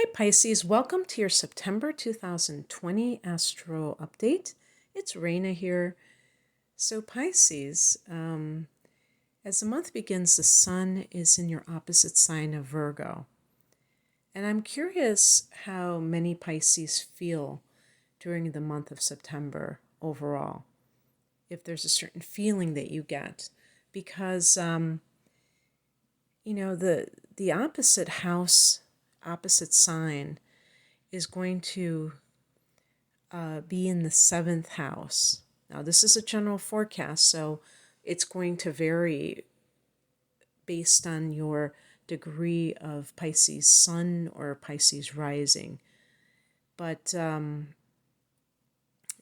Hey Pisces, welcome to your September 2020 Astro Update. It's Raina here. So Pisces, as the month begins, the sun is in your opposite sign of Virgo. And I'm curious how many Pisces feel during the month of September overall, if there's a certain feeling that you get. Because, the opposite house, opposite sign is going to be in the 7th house. Now, this is a general forecast, so it's going to vary based on your degree of Pisces sun or Pisces rising. But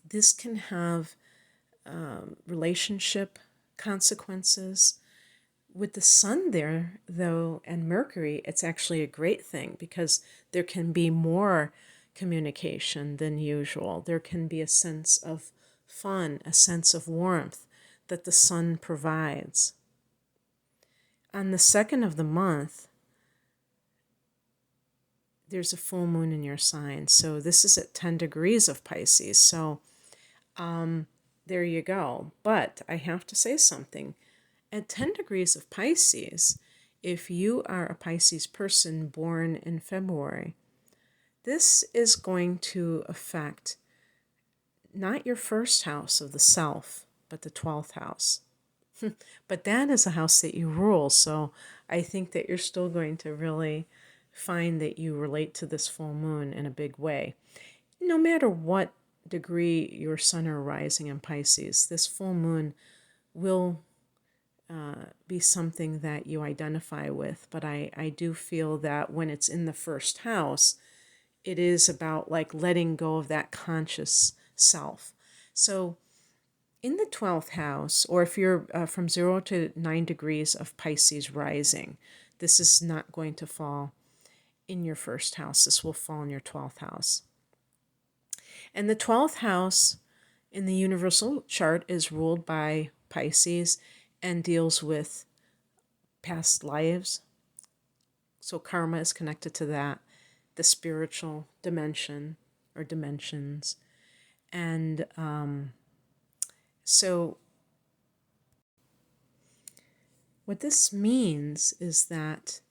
this can have relationship consequences. With the sun there, though, and Mercury, it's actually a great thing because there can be more communication than usual. There can be a sense of fun, a sense of warmth that the sun provides. On the 2nd of the month, there's a full moon in your sign. So this is at 10 degrees of Pisces. So there you go. But I have to say something. At 10 degrees of Pisces, if you are a Pisces person born in February, this is going to affect not your first house of the self, but the 12th house. But that is a house that you rule, so I think that you're still going to really find that you relate to this full moon in a big way. No matter what degree your sun or rising in Pisces, this full moon will be something that you identify with. But I do feel that when it's in the first house, it is about like letting go of that conscious self. So in the 12th house, or if you're from 0 to 9 degrees of Pisces rising, this is not going to fall in your first house. This will fall in your 12th house. And the 12th house in the universal chart is ruled by Pisces and deals with past lives. So karma is connected to that, the spiritual dimension or dimensions. And so what this means is that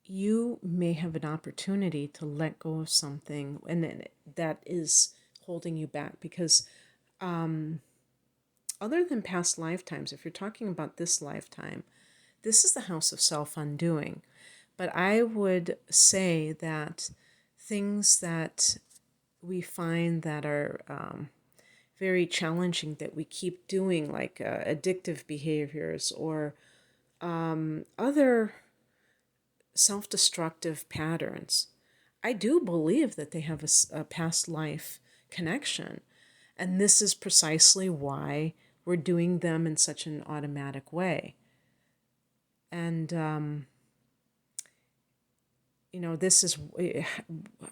you may have an opportunity to let go of something and that is holding you back because other than past lifetimes, if you're talking about this lifetime, this is the house of self-undoing. But I would say that things that we find that are very challenging that we keep doing, like addictive behaviors or other self-destructive patterns, I do believe that they have a past life connection. And this is precisely why we're doing them in such an automatic way. And, this is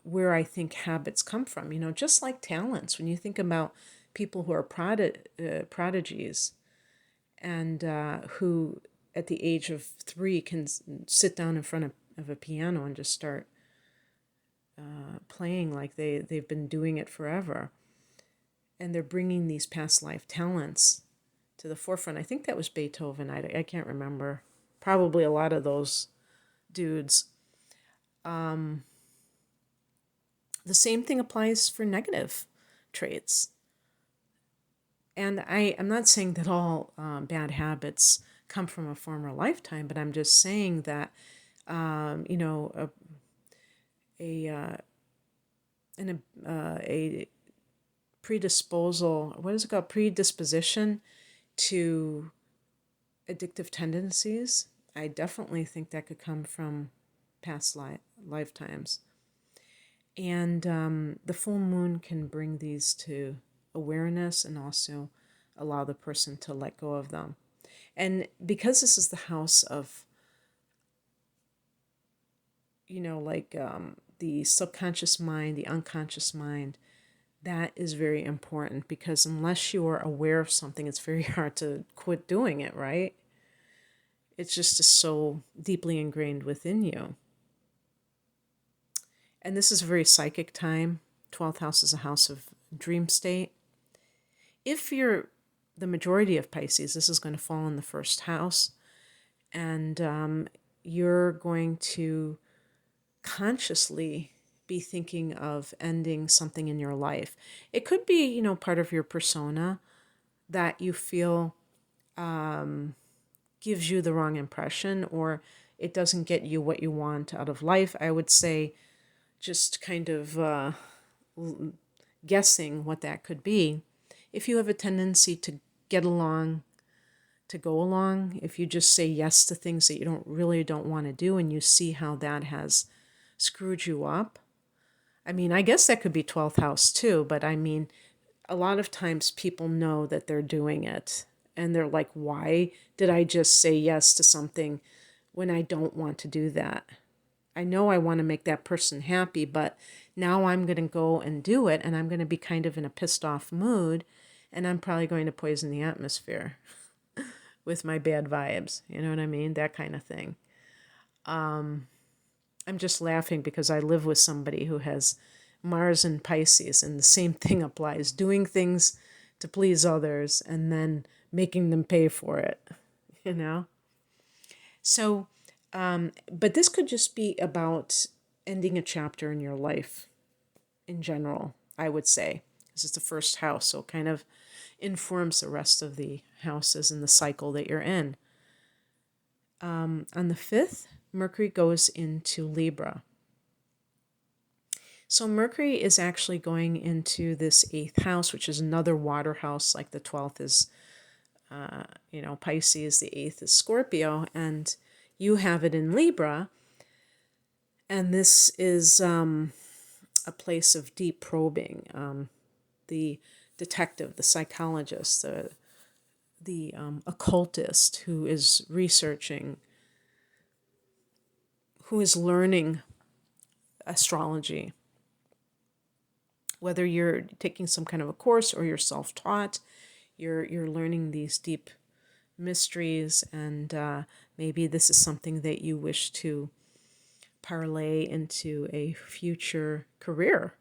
where I think habits come from, just like talents. When you think about people who are prodigies and who at the age of 3 can sit down in front of a piano and just start playing like they've been doing it forever. And they're bringing these past life talents to the forefront. I think that was Beethoven. I can't remember. Probably a lot of those dudes. The same thing applies for negative traits. And I'm not saying that all bad habits come from a former lifetime, but I'm just saying that, a predisposition to addictive tendencies, I definitely think that could come from past lifetimes. And the full moon can bring these to awareness and also allow the person to let go of them. And because this is the house of, the subconscious mind, the unconscious mind, that is very important because unless you are aware of something, it's very hard to quit doing it, right? It's just so deeply ingrained within you. And this is a very psychic time. 12th house is a house of dream state. If you're the majority of Pisces, this is going to fall in the first house, and you're going to consciously be thinking of ending something in your life. It could be, part of your persona that you feel gives you the wrong impression, or it doesn't get you what you want out of life. I would say just kind of guessing what that could be. If you have a tendency to get along, to go along, if you just say yes to things that you really don't want to do, and you see how that has screwed you up. I mean, I guess that could be 12th house too, but I mean, a lot of times people know that they're doing it, and they're like, why did I just say yes to something when I don't want to do that? I know I want to make that person happy, but now I'm going to go and do it, and I'm going to be kind of in a pissed off mood, and I'm probably going to poison the atmosphere with my bad vibes. You know what I mean? That kind of thing. I'm just laughing because I live with somebody who has Mars and Pisces, and the same thing applies. Doing things to please others and then making them pay for it, you know? So, but this could just be about ending a chapter in your life in general, I would say. This is the first house, so it kind of informs the rest of the houses in the cycle that you're in. On the 5th, Mercury goes into Libra. So Mercury is actually going into this 8th house, which is another water house, like the 12th is, Pisces, the 8th is Scorpio, and you have it in Libra. And this is a place of deep probing. The detective, the psychologist, the occultist who is researching, who is learning astrology. Whether you're taking some kind of a course or you're self-taught, you're learning these deep mysteries, and maybe this is something that you wish to parlay into a future career.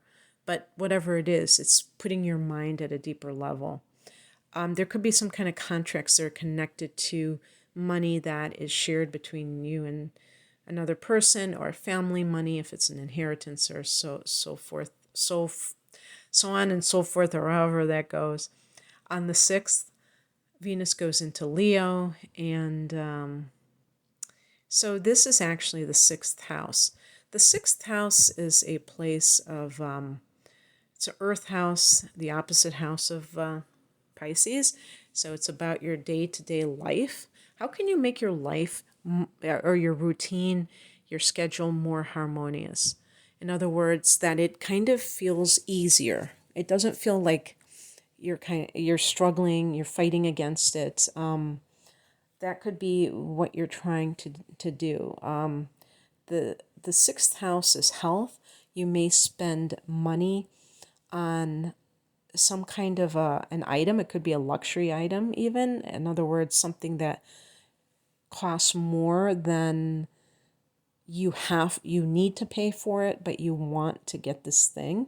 But whatever it is, it's putting your mind at a deeper level. There could be some kind of contracts that are connected to money that is shared between you and another person, or family money if it's an inheritance, or so forth, so on and so forth, or however that goes. On the 6th, Venus goes into Leo, and so this is actually the 6th house. The 6th house is a place of, it's an earth house, the opposite house of Pisces. So it's about your day-to-day life. How can you make your life or your routine, your schedule more harmonious? In other words, that it kind of feels easier. It doesn't feel like you're struggling, you're fighting against it. That could be what you're trying to do. The 6th house is health. You may spend money on some kind of an item. It could be a luxury item even. In other words, something that costs more than you need to pay for it, but you want to get this thing.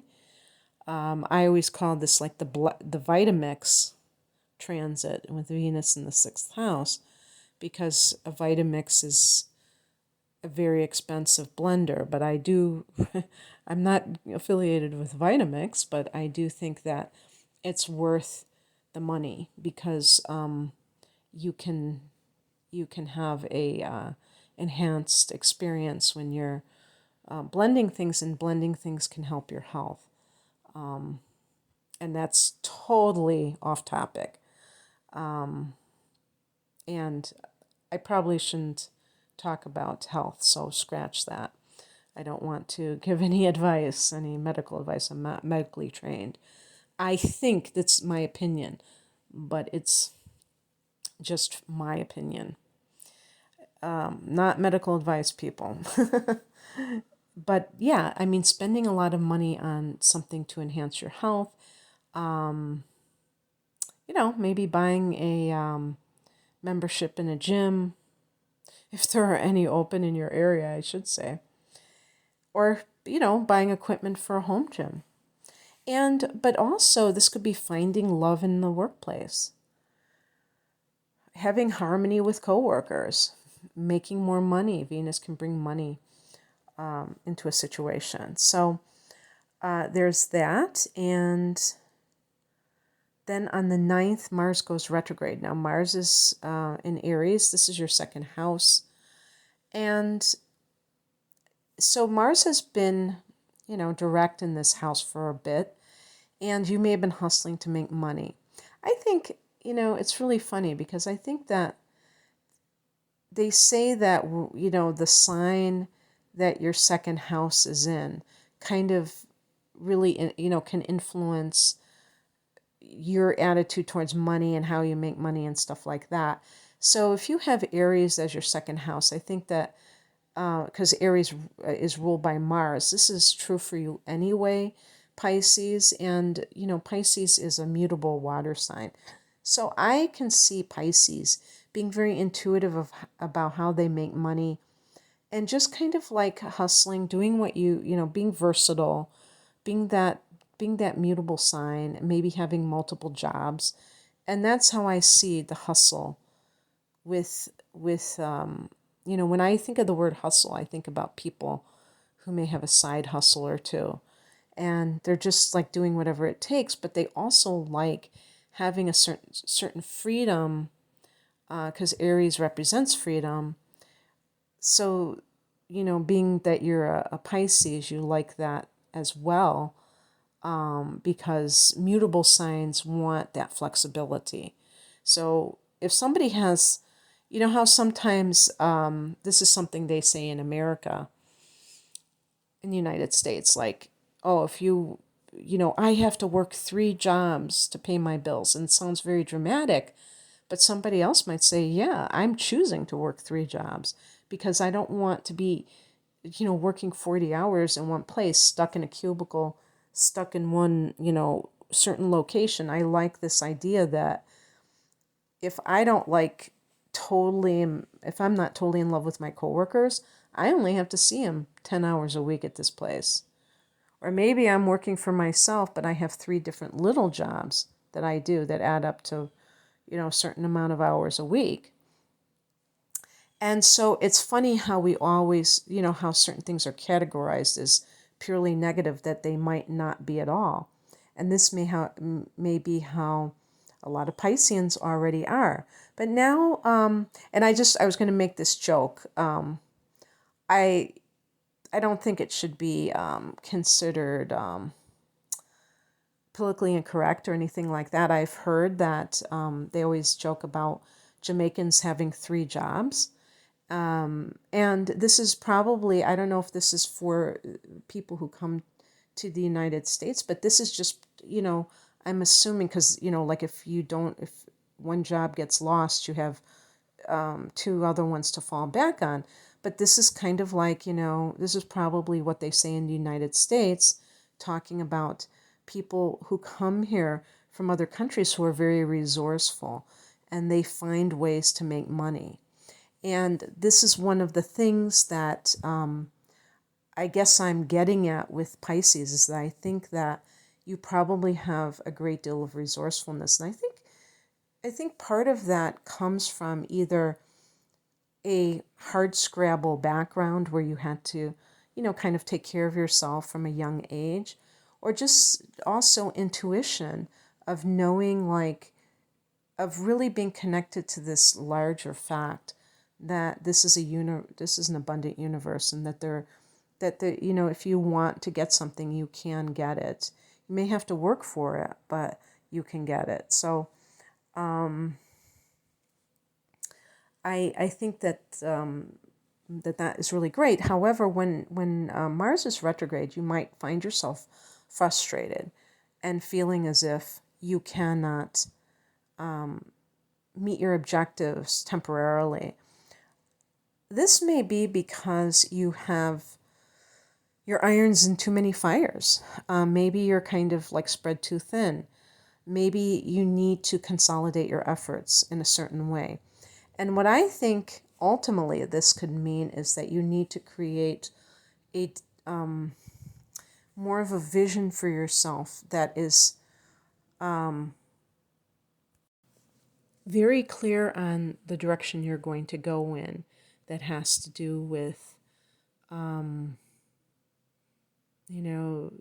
I always call this like the Vitamix transit with Venus in the 6th house, because a Vitamix is a very expensive blender. But I'm not affiliated with Vitamix, but I do think that it's worth the money, because you can have a enhanced experience when you're blending things, and blending things can help your health. And that's totally off topic. And I probably shouldn't talk about health, so scratch that. I don't want to give any advice, any medical advice. I'm not medically trained. I think that's my opinion, but it's just my opinion. Not medical advice, people. But yeah, I mean, spending a lot of money on something to enhance your health, maybe buying a membership in a gym, if there are any open in your area, I should say. or, buying equipment for a home gym. But also this could be finding love in the workplace, having harmony with coworkers, making more money. Venus can bring money into a situation. So there's that. And then on the 9th, Mars goes retrograde. Now, Mars is in Aries. This is your second house. And so Mars has been, direct in this house for a bit. And you may have been hustling to make money. I think, it's really funny because I think that they say that, the sign that your second house is in kind of really, can influence your attitude towards money and how you make money and stuff like that. So if you have Aries as your second house, I think that because Aries is ruled by Mars, this is true for you anyway, Pisces. And, Pisces is a mutable water sign. So I can see Pisces being very intuitive about how they make money and just kind of like hustling, doing what being versatile, being that mutable sign, maybe having multiple jobs. And that's how I see the hustle with when I think of the word hustle, I think about people who may have a side hustle or two, and they're just like doing whatever it takes, but they also like having a certain freedom, because Aries represents freedom. So, being that you're a Pisces, you like that as well, because mutable signs want that flexibility. So if somebody has, how sometimes this is something they say in America, in the United States, like, oh, if I have to work 3 jobs to pay my bills, and it sounds very dramatic, but somebody else might say, yeah, I'm choosing to work 3 jobs because I don't want to be, working 40 hours in one place, stuck in a cubicle, stuck in one, certain location. I like this idea that if I don't like if I'm not totally in love with my coworkers, I only have to see them 10 hours a week at this place. Or maybe I'm working for myself, but I have 3 different little jobs that I do that add up to, a certain amount of hours a week. And so it's funny how we always, how certain things are categorized as purely negative that they might not be at all. And this may be how a lot of Pisceans already are. But now, and I was going to make this joke. I don't think it should be considered politically incorrect or anything like that. I've heard that they always joke about Jamaicans having 3 jobs. And this is probably, I don't know if this is for people who come to the United States, but this is just, I'm assuming because, like if one job gets lost, you have 2 other ones to fall back on. But this is kind of like, this is probably what they say in the United States, talking about people who come here from other countries who are very resourceful and they find ways to make money. And this is one of the things that I guess I'm getting at with Pisces, is that I think that you probably have a great deal of resourcefulness. And I think part of that comes from either a hard scrabble background where you had to, kind of take care of yourself from a young age, or just also intuition of knowing, like, of really being connected to this larger fact that this is an abundant universe, and if you want to get something, you can get it. You may have to work for it, but you can get it. So I think that that is really great. However, when Mars is retrograde, you might find yourself frustrated and feeling as if you cannot meet your objectives temporarily. This may be because you have your irons in too many fires. Maybe you're kind of like spread too thin. Maybe you need to consolidate your efforts in a certain way. And what I think ultimately this could mean is that you need to create a more of a vision for yourself that is very clear on the direction you're going to go in, that has to do with,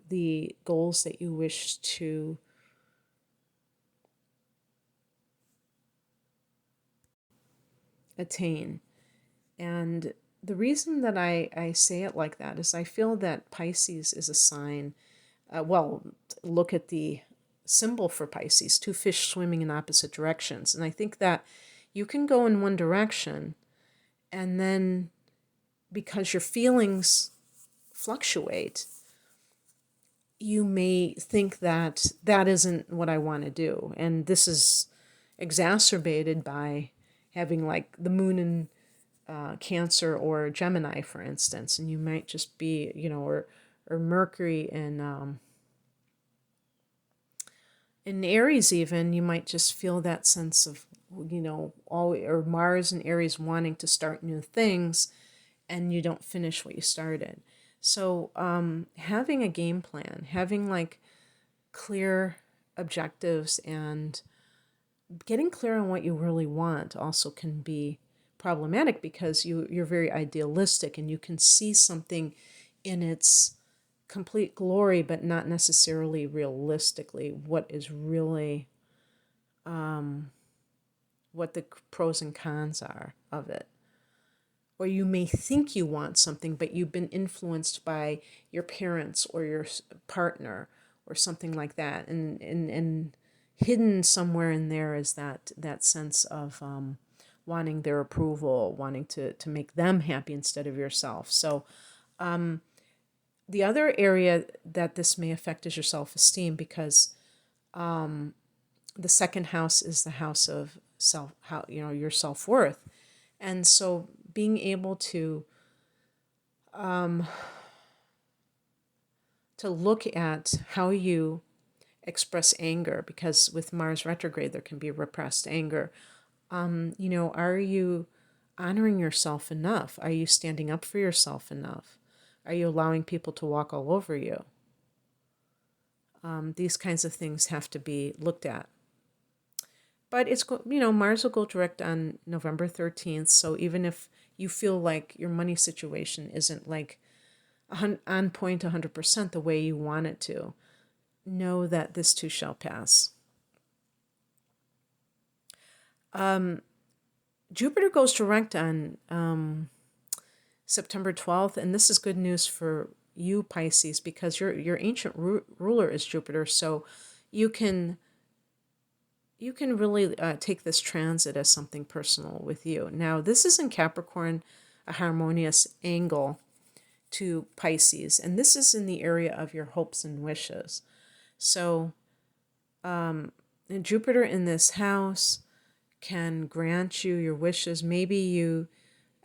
the goals that you wish to attain. And the reason that I say it like that is I feel that Pisces is a sign. Look at the symbol for Pisces, two fish swimming in opposite directions. And I think that you can go in one direction, and then because your feelings fluctuate, you may think that that isn't what I want to do. And this is exacerbated by having like the moon in Cancer or Gemini, for instance. And you might just be, or Mercury in Aries even, you might just feel that sense of, or Mars and Aries wanting to start new things, and you don't finish what you started. So having a game plan, having like clear objectives, and getting clear on what you really want also can be problematic, because you're very idealistic and you can see something in its complete glory, but not necessarily realistically what is really, what the pros and cons are of it. Or you may think you want something, but you've been influenced by your parents or your partner or something like that. And hidden somewhere in there is that sense of wanting their approval, wanting to make them happy instead of yourself. So the other area that this may affect is your self-esteem, because the second house is the house of your self-worth. And so being able to look at how you express anger, because with Mars retrograde there can be repressed anger. Are you honoring yourself enough? Are you standing up for yourself enough? Are you allowing people to walk all over you? These kinds of things have to be looked at. But Mars will go direct on November 13th. So even if you feel like your money situation isn't like on point 100% the way you want it to, know that this too shall pass. Jupiter goes direct on September 12th, and this is good news for you, Pisces, because your ancient ruler is Jupiter, so you can really take this transit as something personal with you. Now, this is in Capricorn, a harmonious angle to Pisces, and this is in the area of your hopes and wishes. So Jupiter in this house can grant you your wishes. Maybe you,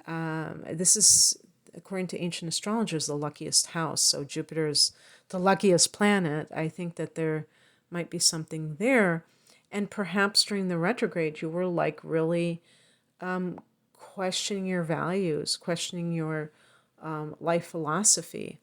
this is, according to ancient astrologers, the luckiest house. So Jupiter is the luckiest planet. I think that there might be something there. And perhaps during the retrograde, you were like really questioning your values, questioning your life philosophy.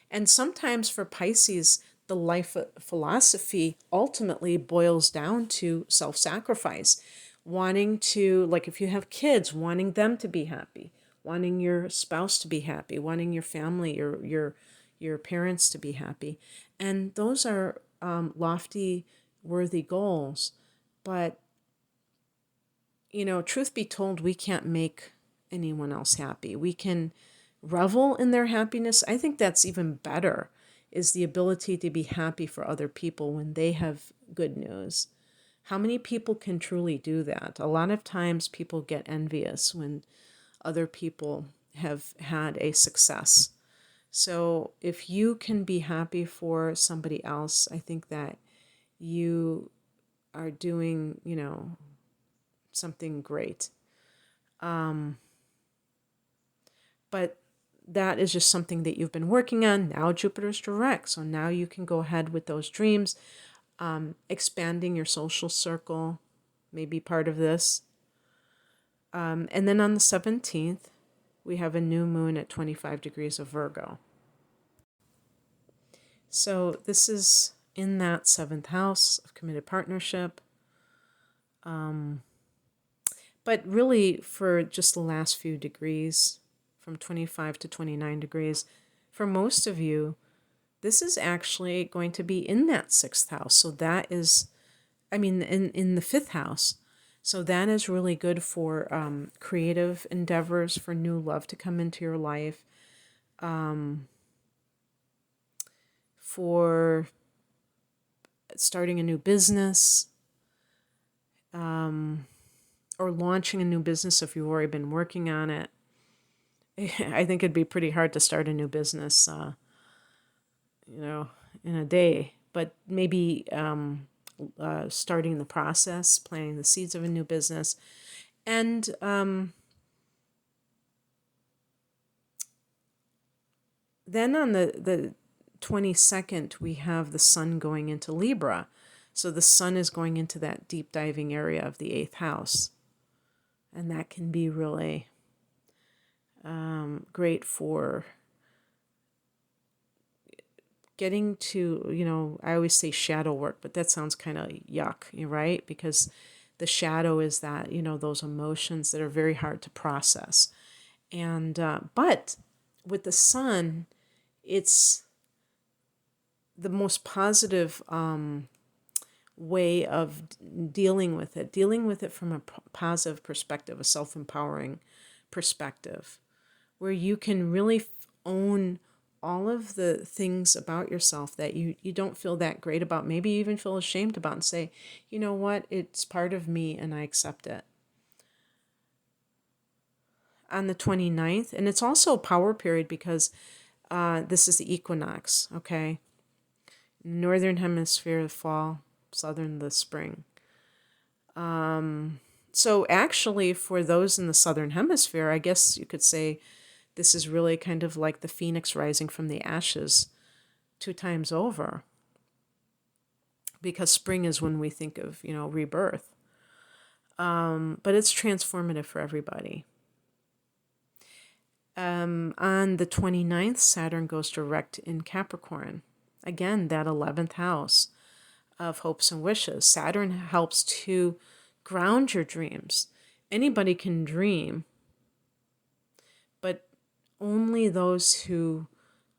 And sometimes for Pisces, the life philosophy ultimately boils down to self-sacrifice, wanting to, like if you have kids, wanting them to be happy, wanting your spouse to be happy, wanting your family, your parents to be happy. And those are lofty, worthy goals. But, truth be told, we can't make anyone else happy. We can revel in their happiness. I think that's even better, is the ability to be happy for other people when they have good news. How many people can truly do that? A lot of times people get envious when other people have had a success. So if you can be happy for somebody else, I think that you are doing, something great. But that is just something that you've been working on. Now Jupiter's direct, so now you can go ahead with those dreams. Expanding your social circle may be part of this. And then on the 17th, we have a new moon at 25 degrees of Virgo. So this is in that 7th house of committed partnership. But really for just the last few degrees, from 25 to 29 degrees, for most of you, this is actually going to be in that 6th house. So that is, in the 5th house. So that is really good for creative endeavors, for new love to come into your life, for starting a new business, or launching a new business if you've already been working on it. I think it'd be pretty hard to start a new business, in a day. But maybe starting the process, planting the seeds of a new business. And then on the 22nd, we have the sun going into Libra. So the sun is going into that deep diving area of the 8th house. And that can be really great for getting to, I always say shadow work, but that sounds kind of yuck, right? Because the shadow is that, those emotions that are very hard to process. And, but with the sun, it's the most positive way of dealing with it from a positive perspective, a self-empowering perspective, where you can really own all of the things about yourself that you don't feel that great about, maybe you even feel ashamed about, and say, you know what, it's part of me and I accept it. On the 29th, and it's also a power period because this is the equinox, okay? Northern hemisphere, the fall, southern, the spring. So actually, for those in the southern hemisphere, I guess you could say this is really kind of like the phoenix rising from the ashes 2 times over. Because spring is when we think of, rebirth. But it's transformative for everybody. On the 29th, Saturn goes direct in Capricorn. Again, that 11th house of hopes and wishes. Saturn helps to ground your dreams. Anybody can dream, but only those who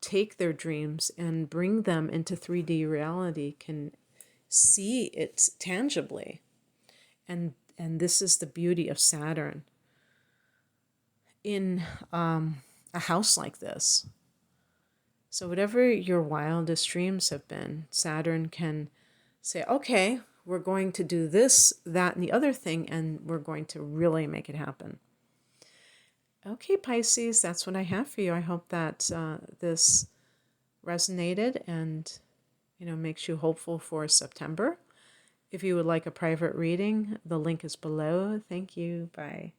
take their dreams and bring them into 3D reality can see it tangibly. And this is the beauty of Saturn in a house like this. So whatever your wildest dreams have been, Saturn can say, okay, we're going to do this, that, and the other thing, and we're going to really make it happen. Okay, Pisces, that's what I have for you. I hope that this resonated and, makes you hopeful for September. If you would like a private reading, the link is below. Thank you. Bye.